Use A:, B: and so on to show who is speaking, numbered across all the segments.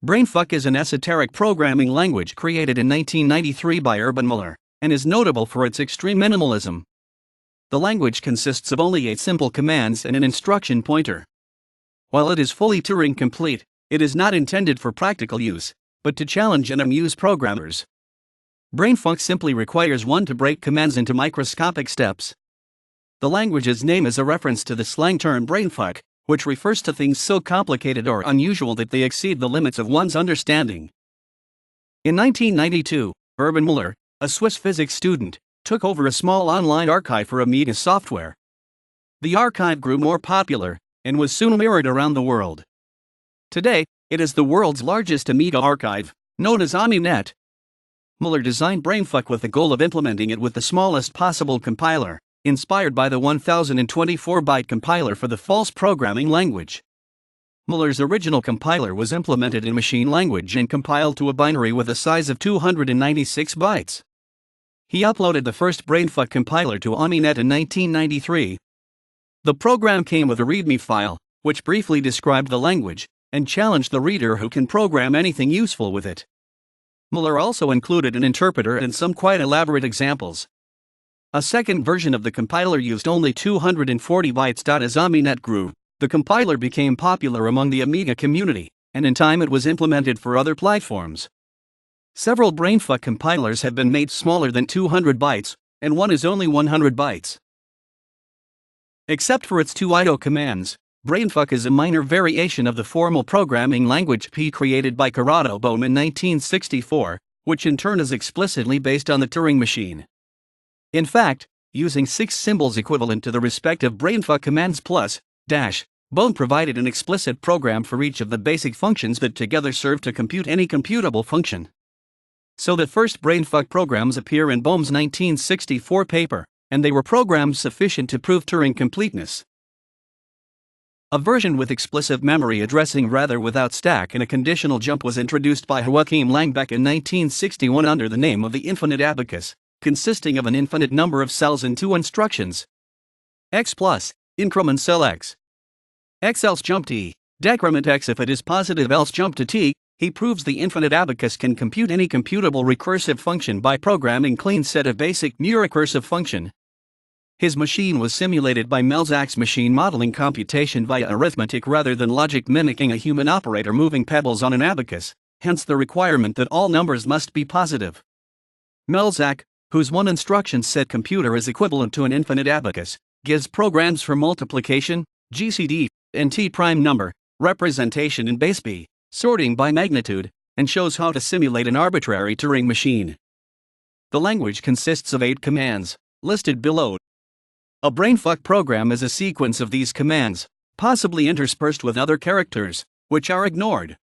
A: Brainfuck is an esoteric programming language created in 1993 by Urban Müller, and is notable for its extreme minimalism. The language consists of only 8 simple commands and an instruction pointer. While it is fully Turing complete, it is not intended for practical use, but to challenge and amuse programmers. Brainfuck simply requires one to break commands into microscopic steps. The language's name is a reference to the slang term brainfuck, which refers to things so complicated or unusual that they exceed the limits of one's understanding. In 1992, Urban Müller, a Swiss physics student, took over a small online archive for Amiga software. The archive grew more popular, and was soon mirrored around the world. Today, it is the world's largest Amiga archive, known as AmiNet. Müller designed Brainfuck with the goal of implementing it with the smallest possible compiler, inspired by the 1024-byte compiler for the false programming language. Müller's original compiler was implemented in machine language and compiled to a binary with a size of 296 bytes. He uploaded the first Brainfuck compiler to AmiNet in 1993. The program came with a README file, which briefly described the language, and challenged the reader who can program anything useful with it. Müller also included an interpreter and some quite elaborate examples. A second version of the compiler used only 240 bytes. As AmiNet grew, the compiler became popular among the Amiga community, and in time it was implemented for other platforms. Several Brainfuck compilers have been made smaller than 200 bytes, and one is only 100 bytes. Except for its 2 idle commands, Brainfuck is a minor variation of the formal programming language P created by Corrado Bohm in 1964, which in turn is explicitly based on the Turing machine. In fact, using 6 symbols equivalent to the respective Brainfuck commands plus, Bohm provided an explicit program for each of the basic functions that together serve to compute any computable function. So the first Brainfuck programs appear in Bohm's 1964 paper, and they were programs sufficient to prove Turing completeness. A version with explicit memory addressing rather without stack and a conditional jump was introduced by Joachim Langebeck in 1961 under the name of the infinite abacus, consisting of an infinite number of cells and 2 instructions. X plus, increment cell X. X else jump T, decrement X if it is positive else jump to T. He proves the infinite abacus can compute any computable recursive function by programming clean set of basic mu recursive function. His machine was simulated by Melzak's machine modeling computation via arithmetic rather than logic, mimicking a human operator moving pebbles on an abacus, hence the requirement that all numbers must be positive. Melzak, whose one instruction set computer is equivalent to an infinite abacus, gives programs for multiplication, GCD, and T-prime number, representation in base B, sorting by magnitude, and shows how to simulate an arbitrary Turing machine. The language consists of 8 commands, listed below. A Brainfuck program is a sequence of these commands, possibly interspersed with other characters, which are ignored.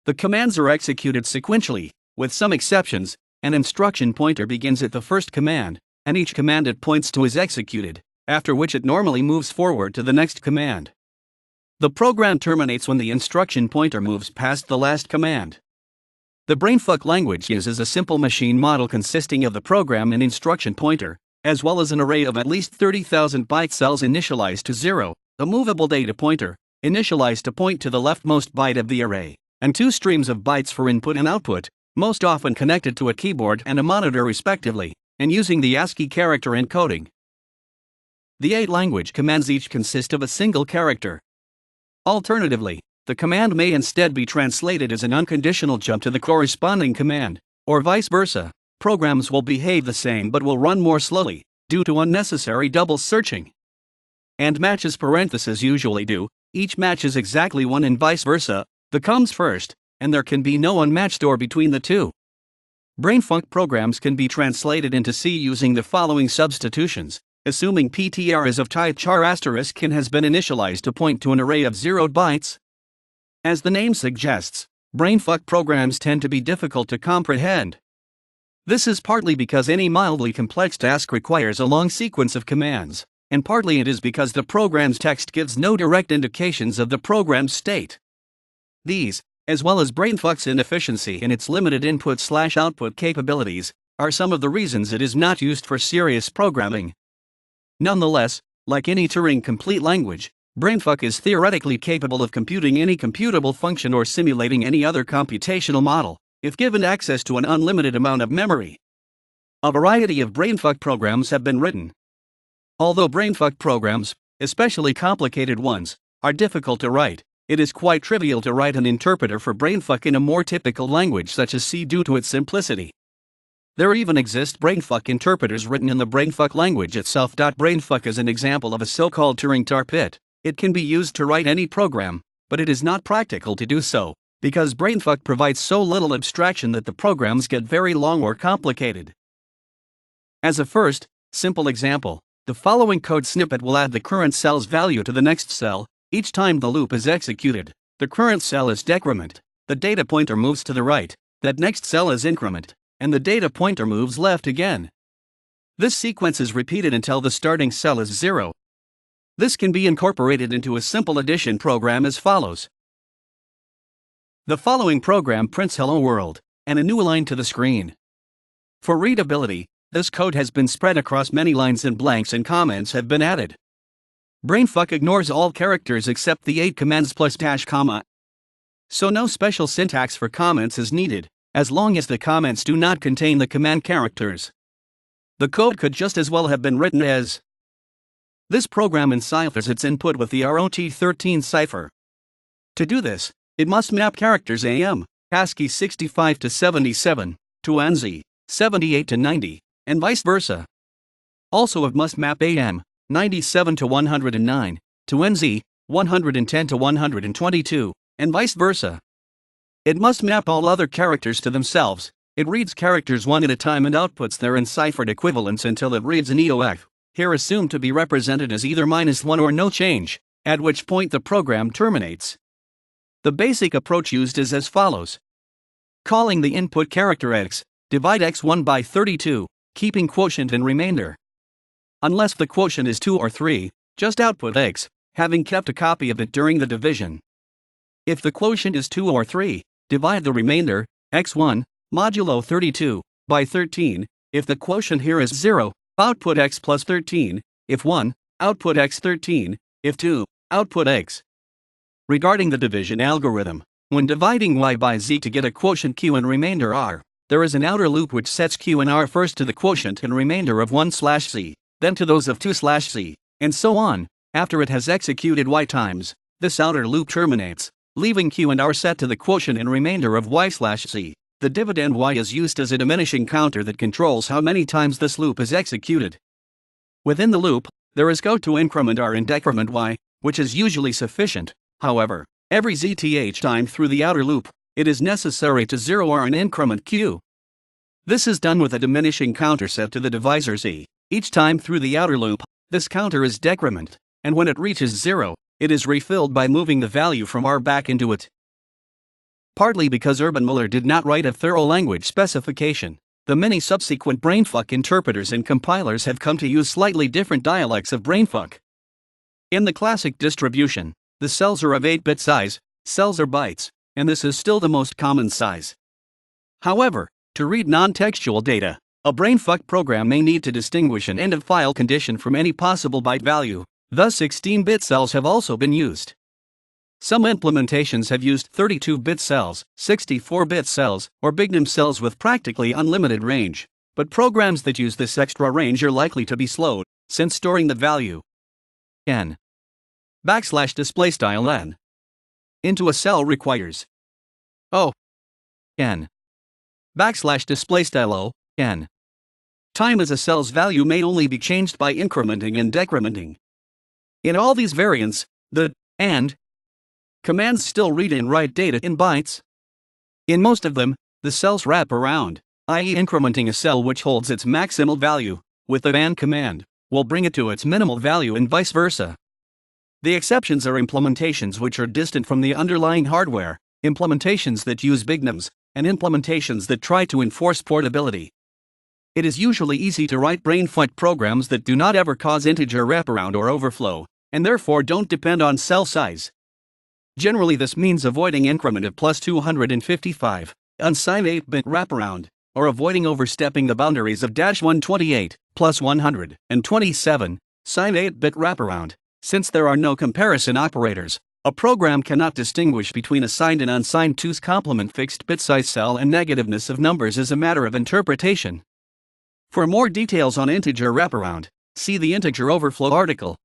A: The commands are executed sequentially, with some exceptions. An instruction pointer begins at the first command, and each command it points to is executed, after which it normally moves forward to the next command. The program terminates when the instruction pointer moves past the last command. The Brainfuck language uses a simple machine model consisting of the program and instruction pointer, as well as an array of at least 30,000 byte cells initialized to 0, a movable data pointer, initialized to point to the leftmost byte of the array, and 2 streams of bytes for input and output, most often connected to a keyboard and a monitor respectively, and using the ASCII character encoding. The 8 language commands each consist of a single character. Alternatively, the command may instead be translated as an unconditional jump to the corresponding command, or vice versa. Programs will behave the same but will run more slowly, due to unnecessary double searching. And match as parentheses usually do, each match is exactly 1 and vice versa, the comes first, and there can be no unmatched OR between the 2. Brainfuck programs can be translated into C using the following substitutions, assuming PTR is of type char asterisk and has been initialized to point to an array of 0 bytes. As the name suggests, Brainfuck programs tend to be difficult to comprehend. This is partly because any mildly complex task requires a long sequence of commands, and partly it is because the program's text gives no direct indications of the program's state. These, as well as Brainfuck's inefficiency in its limited input/output capabilities, are some of the reasons it is not used for serious programming. Nonetheless, like any Turing-complete language, Brainfuck is theoretically capable of computing any computable function or simulating any other computational model, if given access to an unlimited amount of memory. A variety of Brainfuck programs have been written. Although Brainfuck programs, especially complicated ones, are difficult to write, it is quite trivial to write an interpreter for Brainfuck in a more typical language such as C due to its simplicity. There even exist Brainfuck interpreters written in the Brainfuck language itself. Brainfuck is an example of a so-called Turing tar pit. It can be used to write any program, but it is not practical to do so, because Brainfuck provides so little abstraction that the programs get very long or complicated. As a first, simple example, the following code snippet will add the current cell's value to the next cell. Each time the loop is executed, the current cell is decrement, the data pointer moves to the right, that next cell is increment, and the data pointer moves left again. This sequence is repeated until the starting cell is 0. This can be incorporated into a simple addition program as follows. The following program prints Hello World, and a new line to the screen. For readability, this code has been spread across many lines and blanks and comments have been added. Brainfuck ignores all characters except the 8 commands plus dash comma. So no special syntax for comments is needed, as long as the comments do not contain the command characters. The code could just as well have been written as. This program enciphers its input with the ROT13 cipher. To do this, it must map characters AM, ASCII 65 to 77, to ANSI, 78 to 90, and vice versa. Also it must map AM, 97 to 109, to NZ, 110 to 122, and vice versa. It must map all other characters to themselves. It reads characters one at a time and outputs their enciphered equivalents until it reads an EOF, here assumed to be represented as either -1 or no change, at which point the program terminates. The basic approach used is as follows. Calling the input character x, divide x1 by 32, keeping quotient and remainder. Unless the quotient is 2 or 3, just output x, having kept a copy of it during the division. If the quotient is 2 or 3, divide the remainder, x1, modulo 32, by 13. If the quotient here is 0, output x plus 13. If 1, output x 13. If 2, output x. Regarding the division algorithm, when dividing y by z to get a quotient q and remainder r, there is an outer loop which sets q and r first to the quotient and remainder of 1/z, then to those of 2/z, and so on. After it has executed y times, this outer loop terminates, leaving q and r set to the quotient and remainder of y/z. The dividend y is used as a diminishing counter that controls how many times this loop is executed. Within the loop, there is go to increment r and decrement y, which is usually sufficient. However, every zth time through the outer loop, it is necessary to 0 r and increment q. This is done with a diminishing counter set to the divisor z. Each time through the outer loop, this counter is decrement, and when it reaches 0, it is refilled by moving the value from r back into it. Partly because Urban Müller did not write a thorough language specification, the many subsequent Brainfuck interpreters and compilers have come to use slightly different dialects of Brainfuck. In the classic distribution, the cells are of 8-bit size, cells are bytes, and this is still the most common size. However, to read non-textual data, a Brainfuck program may need to distinguish an end-of-file condition from any possible byte value, thus 16-bit cells have also been used. Some implementations have used 32-bit cells, 64-bit cells, or bignum cells with practically unlimited range, but programs that use this extra range are likely to be slowed, since storing the value n \n into a cell requires n \o n. Time as a cell's value may only be changed by incrementing and decrementing. In all these variants, the and commands still read and write data in bytes. In most of them, the cells wrap around, i.e. incrementing a cell which holds its maximal value, with the and command, will bring it to its minimal value and vice versa. The exceptions are implementations which are distant from the underlying hardware, implementations that use bignums, and implementations that try to enforce portability. It is usually easy to write Brainfuck programs that do not ever cause integer wraparound or overflow, and therefore don't depend on cell size. Generally this means avoiding increment of plus 255, unsigned 8-bit wraparound, or avoiding overstepping the boundaries of -128, plus 127, signed 8-bit wraparound, Since there are no comparison operators, a program cannot distinguish between a signed and unsigned 2's complement fixed bit size cell, and negativeness of numbers is a matter of interpretation. For more details on integer wraparound, see the integer overflow article.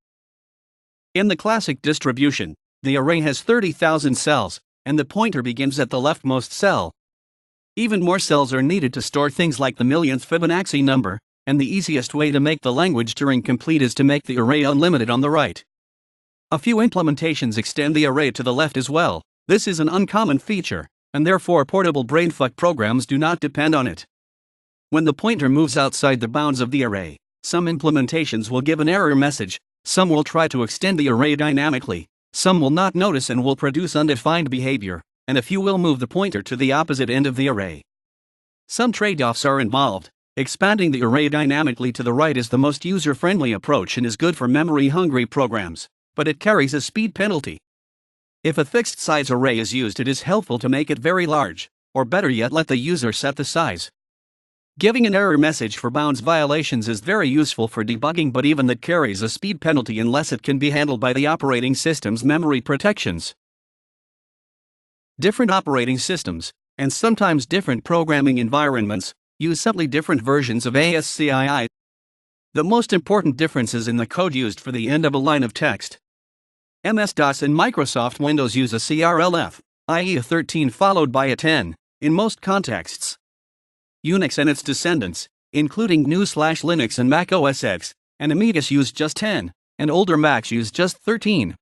A: In the classic distribution, the array has 30,000 cells, and the pointer begins at the leftmost cell. Even more cells are needed to store things like the millionth Fibonacci number, and the easiest way to make the language Turing complete is to make the array unlimited on the right. A few implementations extend the array to the left as well. This is an uncommon feature, and therefore portable Brainfuck programs do not depend on it. When the pointer moves outside the bounds of the array, some implementations will give an error message, some will try to extend the array dynamically, some will not notice and will produce undefined behavior, and a few will move the pointer to the opposite end of the array. Some trade-offs are involved. Expanding the array dynamically to the right is the most user-friendly approach and is good for memory-hungry programs, but it carries a speed penalty. If a fixed-size array is used, it is helpful to make it very large, or better yet, let the user set the size. Giving an error message for bounds violations is very useful for debugging, but even that carries a speed penalty unless it can be handled by the operating system's memory protections. Different operating systems, and sometimes different programming environments, use subtly different versions of ASCII. The most important difference is in the code used for the end of a line of text. MS-DOS and Microsoft Windows use a CRLF, i.e. a 13 followed by a 10, in most contexts. Unix and its descendants, including GNU/Linux and Mac OS X, and Amigas use just 10, and older Macs use just 13.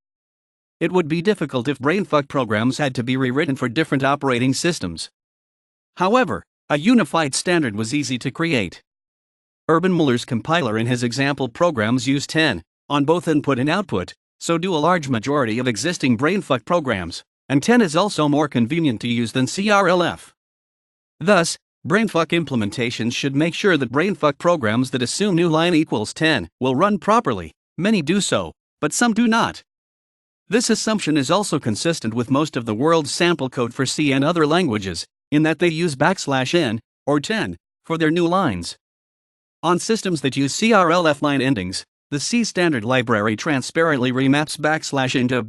A: It would be difficult if Brainfuck programs had to be rewritten for different operating systems. However, a unified standard was easy to create. Urban Müller's compiler in his example programs use 10 on both input and output, so do a large majority of existing Brainfuck programs, and 10 is also more convenient to use than CRLF. Thus, Brainfuck implementations should make sure that Brainfuck programs that assume new line equals 10 will run properly. Many do so, but some do not. This assumption is also consistent with most of the world's sample code for C and other languages, in that they use \n, or 10, for their new lines. On systems that use CRLF line endings, the C standard library transparently remaps \n to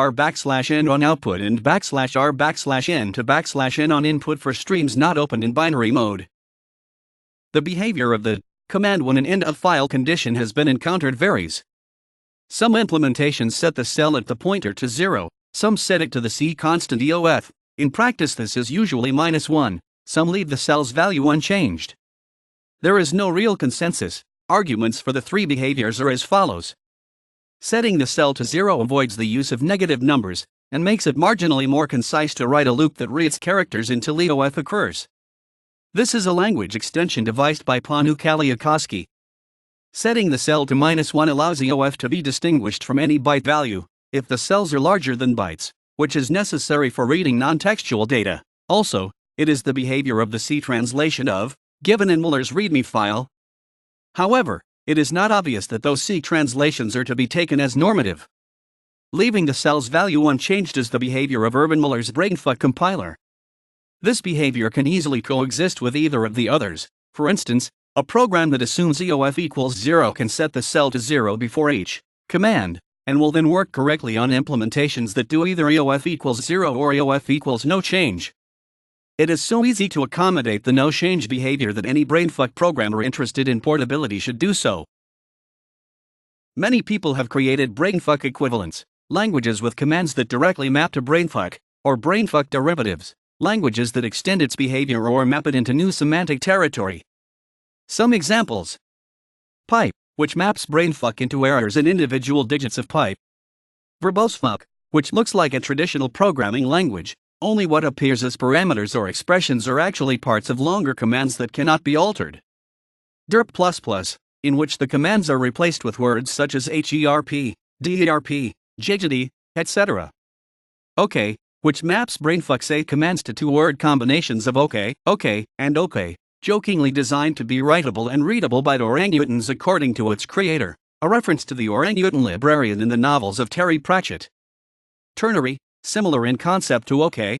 A: \r\n on output and \r\n to \n on input for streams not opened in binary mode. The behavior of the command when an end of file condition has been encountered varies. Some implementations set the cell at the pointer to 0, some set it to the C constant EOF. In practice this is usually -1, some leave the cell's value unchanged. There is no real consensus. Arguments for the three behaviors are as follows. Setting the cell to 0 avoids the use of negative numbers, and makes it marginally more concise to write a loop that reads characters until EOF occurs. This is a language extension devised by Panu Kaliakowski. Setting the cell to -1 allows EOF to be distinguished from any byte value, if the cells are larger than bytes, which is necessary for reading non-textual data. Also, it is the behavior of the C translation of, given in Müller's README file. However, it is not obvious that those C translations are to be taken as normative. Leaving the cell's value unchanged is the behavior of Urban Müller's Brainfuck compiler. This behavior can easily coexist with either of the others. For instance, a program that assumes EOF equals 0 can set the cell to 0 before each command, and will then work correctly on implementations that do either EOF equals 0 or EOF equals no change. It is so easy to accommodate the no-change behavior that any Brainfuck programmer interested in portability should do so. Many people have created Brainfuck equivalents, languages with commands that directly map to Brainfuck, or Brainfuck derivatives, languages that extend its behavior or map it into new semantic territory. Some examples. Pipe, which maps Brainfuck into errors in individual digits of pipe. VerboseFuck, which looks like a traditional programming language, only what appears as parameters or expressions are actually parts of longer commands that cannot be altered. derp++, in which the commands are replaced with words such as herp, derp, jgd, etc. OK, which maps Brainfuck's 8 commands to two-word combinations of OK, OK, and OK, jokingly designed to be writable and readable by orangutans according to its creator, a reference to the orangutan librarian in the novels of Terry Pratchett. Ternary, similar in concept to OK,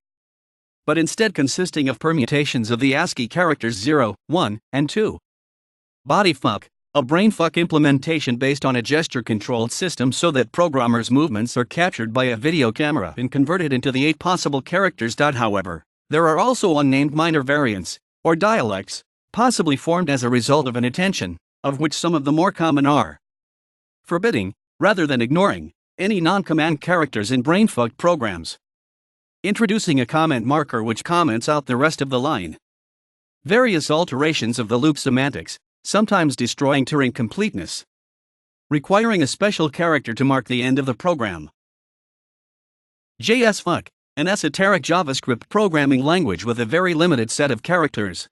A: but instead consisting of permutations of the ASCII characters 0, 1, and 2. Bodyfuck, A brainfuck implementation based on a gesture-controlled system so that programmers' movements are captured by a video camera and converted into the 8 possible characters. However, there are also unnamed minor variants, or dialects, possibly formed as a result of inattention, of which some of the more common are forbidding, rather than ignoring, any non-command characters in brainfuck programs. Introducing a comment marker which comments out the rest of the line. Various alterations of the loop semantics, sometimes destroying Turing completeness. Requiring a special character to mark the end of the program. JSFuck, an esoteric JavaScript programming language with a very limited set of characters.